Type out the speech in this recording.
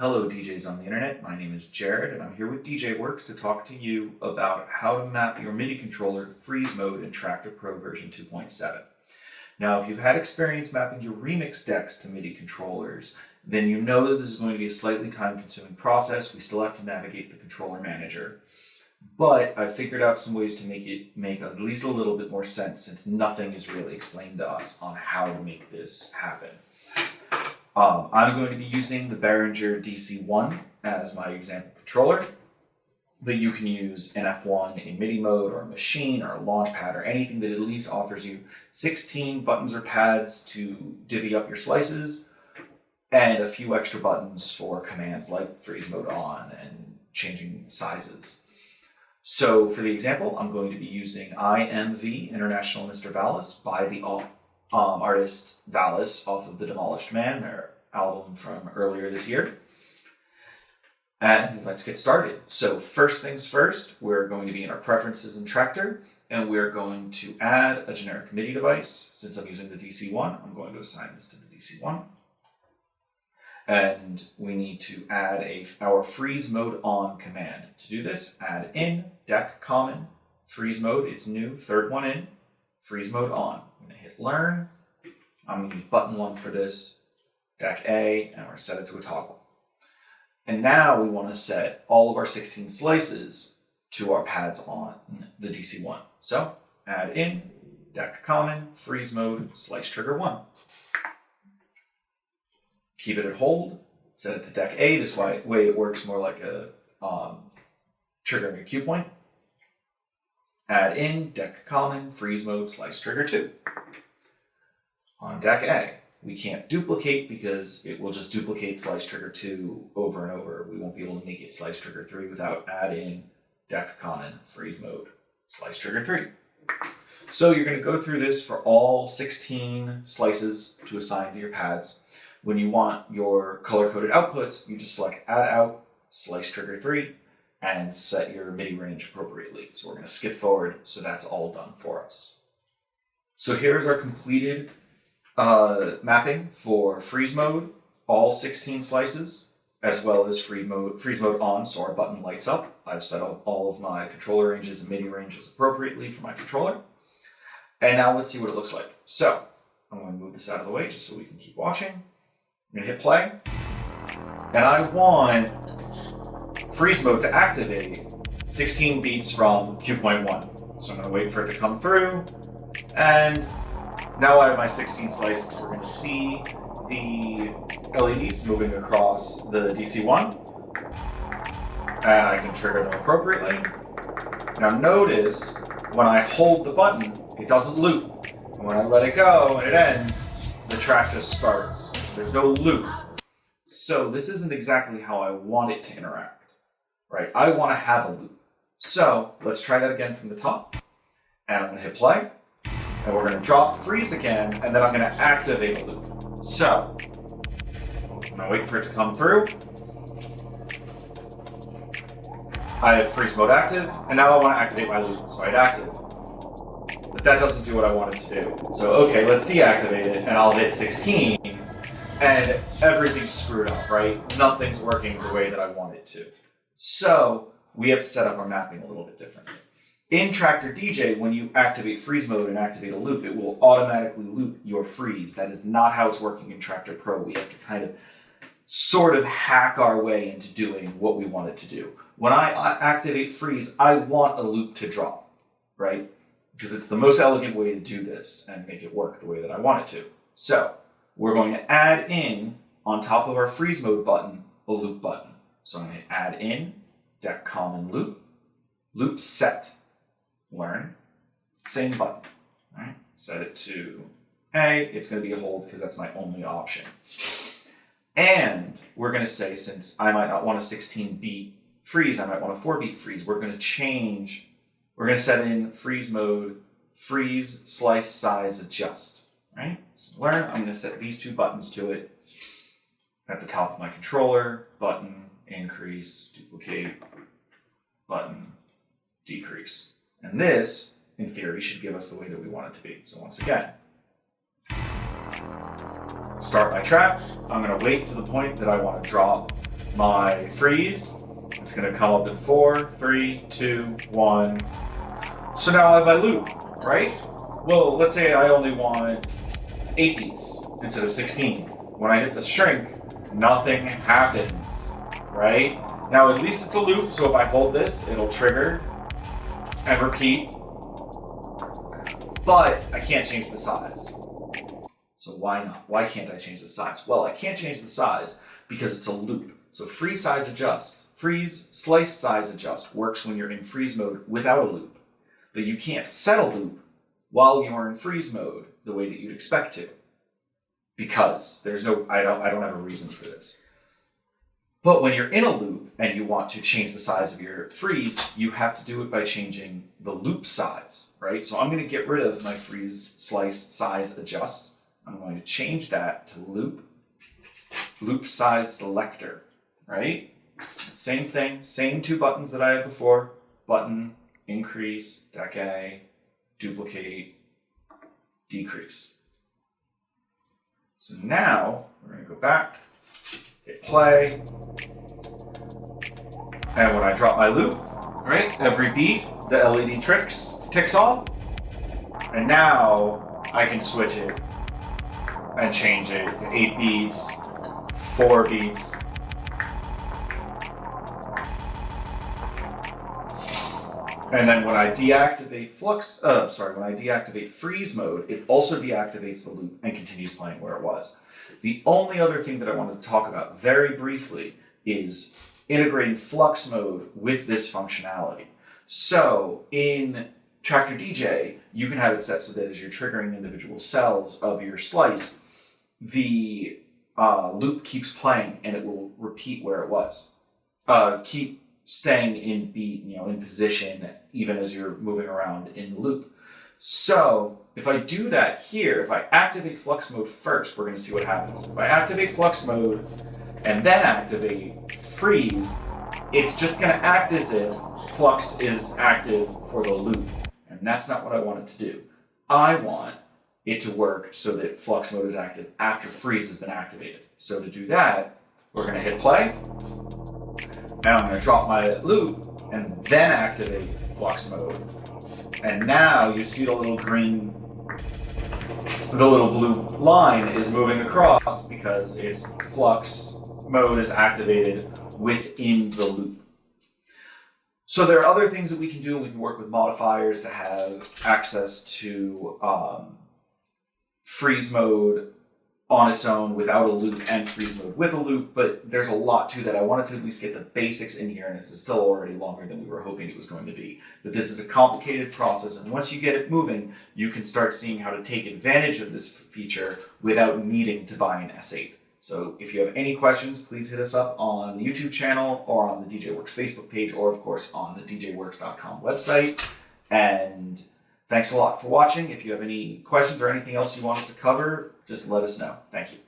Hello DJs on the internet, my name is Jared and I'm here with DJWORX to talk to you about how to map your MIDI controller to freeze mode in Traktor Pro version 2.7. Now if you've had experience mapping your remix decks to MIDI controllers, then you know that this is going to be a slightly time-consuming process. We still have to navigate the controller manager. But I figured out some ways to make it make at least a little bit more sense since nothing is really explained to us on how to make this happen. I'm going to be using the Behringer DC1 as my example controller, but you can use an F1 in MIDI mode or a machine or a launch pad or anything that at least offers you 16 buttons or pads to divvy up your slices and a few extra buttons for commands like freeze mode on and changing sizes. So for the example, I'm going to be using IMV, International Mr. Valis, by the artist Valis off of The Demolished Man, their album from earlier this year. And let's get started. So first things first, we're going to be in our preferences in Traktor, and we're going to add a generic MIDI device. Since I'm using the DC1, I'm going to assign this to the DC1. And we need to add our freeze mode on command. To do this, add in, deck, common, freeze mode, it's new, third one in, freeze mode on. I'm gonna hit learn. I'm gonna use button 1 for this, deck A, and we're gonna set it to a toggle. And now we wanna set all of our 16 slices to our pads on the DC1. So add in, deck common, freeze mode, slice trigger 1. Keep it at hold, set it to deck A, this way it works more like a triggering a cue point. Add in, deck common, freeze mode, slice trigger 2. On deck A, we can't duplicate because it will just duplicate slice trigger 2 over and over. We won't be able to make it slice trigger 3 without add in, deck common, freeze mode, slice trigger 3. So you're going to go through this for all 16 slices to assign to your pads. When you want your color-coded outputs, you just select add out, slice trigger 3, and set your MIDI range appropriately. So we're going to skip forward so that's all done for us. So here's our completed mapping for freeze mode, all 16 slices, as well as freeze mode on, so our button lights up. I've set up all of my controller ranges and MIDI ranges appropriately for my controller. And now let's see what it looks like. So I'm going to move this out of the way just so we can keep watching. I'm going to hit play, and I want freeze mode to activate 16 beats from cue point 1. So I'm going to wait for it to come through, and now I have my 16 slices. We're going to see the LEDs moving across the DC1, and I can trigger them appropriately. Now notice, when I hold the button, it doesn't loop. And when I let it go and it ends, the track just starts. There's no loop. So this isn't exactly how I want it to interact, right? I want to have a loop. So let's try that again from the top. And I'm going to hit play. And we're going to drop freeze again, and then I'm going to activate a loop. So I'm going to wait for it to come through. I have freeze mode active, and now I want to activate my loop, so I hit active. But that doesn't do what I want it to do. So okay, let's deactivate it, and I'll hit 16, and everything's screwed up, right? Nothing's working the way that I want it to. So we have to set up our mapping a little bit differently. In Traktor DJ, when you activate freeze mode and activate a loop, it will automatically loop your freeze. That is not how it's working in Traktor Pro. We have to kind of sort of hack our way into doing what we want it to do. When I activate freeze, I want a loop to drop, right? Because it's the most elegant way to do this and make it work the way that I want it to. So we're going to add in, on top of our freeze mode button, a loop button. So I'm going to add in, deck common loop, loop set. Learn, same button, all right? Set it to A, it's going to be a hold because that's my only option. And we're going to say, since I might not want a 16-beat freeze, I might want a 4-beat freeze, we're going to set in freeze mode, freeze, slice, size, adjust, right? So learn, I'm going to set these 2 buttons to it at the top of my controller, button, increase, duplicate, button, decrease. And this, in theory, should give us the way that we want it to be. So once again, start my track. I'm going to wait to the point that I want to drop my freeze. It's going to come up in 4, 3, 2, 1. So now I have my loop, right? Well, let's say I only want 8 beats instead of 16. When I hit the shrink, nothing happens, right? Now at least it's a loop, so if I hold this, it'll trigger and repeat. But I can't change the size. So why not? Why can't I change the size? Well, I can't change the size because it's a loop. So freeze size adjust, freeze slice size adjust works when you're in freeze mode without a loop. But you can't set a loop while you're in freeze mode the way that you'd expect to. Because there's no, I don't have a reason for this. But when you're in a loop and you want to change the size of your freeze, you have to do it by changing the loop size, right? So I'm going to get rid of my freeze slice size adjust. I'm going to change that to loop size selector, right? Same thing, same 2 buttons that I had before. Button, increase, decay, duplicate, decrease. So now we're going to go back, hit play, and when I drop my loop, right, every beat, the LED ticks off, and now I can switch it and change it to 8 beats, 4 beats. And then when I deactivate when I deactivate freeze mode, it also deactivates the loop and continues playing where it was. The only other thing that I wanted to talk about very briefly is integrating flux mode with this functionality. So in Traktor DJ, you can have it set so that as you're triggering individual cells of your slice, the loop keeps playing and it will repeat where it was. Keep staying in beat, in position, even as you're moving around in the loop. So if I do that here, if I activate flux mode first, we're going to see what happens. If I activate flux mode and then activate freeze, it's just going to act as if flux is active for the loop. And that's not what I want it to do. I want it to work so that flux mode is active after freeze has been activated. So to do that, we're going to hit play. And I'm going to drop my loop and then activate flux mode. And now you see the little blue line is moving across because its flux mode is activated within the loop. So there are other things that we can do. We can work with modifiers to have access to freeze mode on its own without a loop and freeze mode with a loop, but there's a lot to that. I wanted to at least get the basics in here, and this is still already longer than we were hoping it was going to be. But this is a complicated process, and once you get it moving, you can start seeing how to take advantage of this feature without needing to buy an S8. So if you have any questions, please hit us up on the YouTube channel or on the DJWORX Facebook page, or of course on the DJWORX.com website. And thanks a lot for watching. If you have any questions or anything else you want us to cover, just let us know. Thank you.